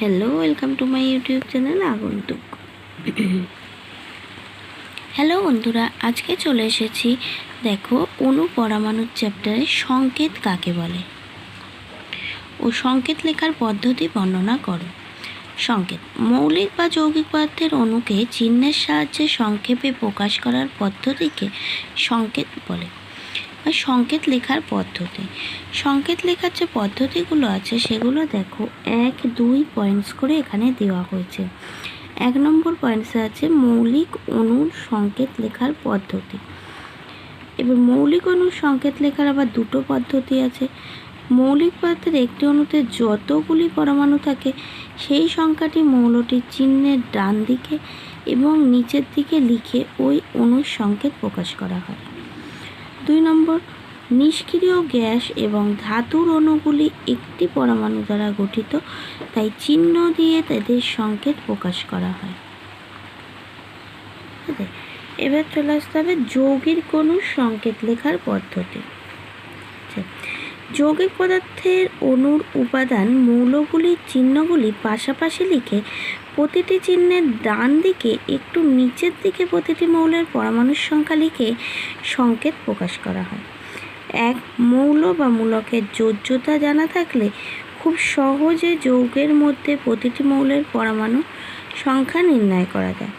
Hello, welcome to my YouTube channel আগন্তুক। Hello বন্ধুরা, আজকে চলে এসেছি। দেখো, অণু পরমাণু চ্যাপ্টারে সংকেত কাকে বলে ও সংকেত লেখার পদ্ধতি বর্ণনা করো। সংকেত মৌলিক বা যৌগিক পদার্থের অণুকে চিহ্নের সাহায্যে সংক্ষেপে প্রকাশ করার পদ্ধতিকে সংকেত বলে। সংকেত লেখার পদ্ধতি, সংকেত লেখার যে পদ্ধতিগুলো আছে সেগুলো দেখো 1-2 পয়েন্টস করে এখানে দেওয়া হয়েছে। 1 নম্বর পয়েন্টসে আছে মৌলিক অণুর সংকেত লেখার পদ্ধতি। এবার মৌলিক অণুর সংকেত লেখার আবার দুটো পদ্ধতি আছে। মৌলিক পদার্থের একটি অণুতে যতগুলি পরমাণু থাকে সেই সংখ্যাটি মৌলটির চিহ্নের ডান দিকে এবং নিচের দিকে লিখে ওই অণুর সংকেত প্রকাশ করা হয়। 2 নম্বর, নিষ্ক্রিয় গ্যাস এবং ধাতুর অণুগুলি একটি পরমাণু দ্বারা গঠিত, তাই চিহ্ন দিয়ে তাদের সংকেত প্রকাশ করা হয়। এবার চলে আসতে হবে যৌগিক অণুর সংকেত লেখার পদ্ধতি। যৌগিক পদার্থের অণুর উপাদান মৌলগুলির চিহ্নগুলি পাশাপাশি লিখে প্রতিটি চিহ্নের ডান দিকে একটু নিচের দিকে প্রতিটি মৌলের পরমাণুর সংখ্যা লিখে সংকেত প্রকাশ করা হয়। এক মৌল বা মূলকের যোজ্যতা জানা থাকলে খুব সহজে যৌগের মধ্যে প্রতিটি মৌলের পরমাণু সংখ্যা নির্ণয় করা যায়।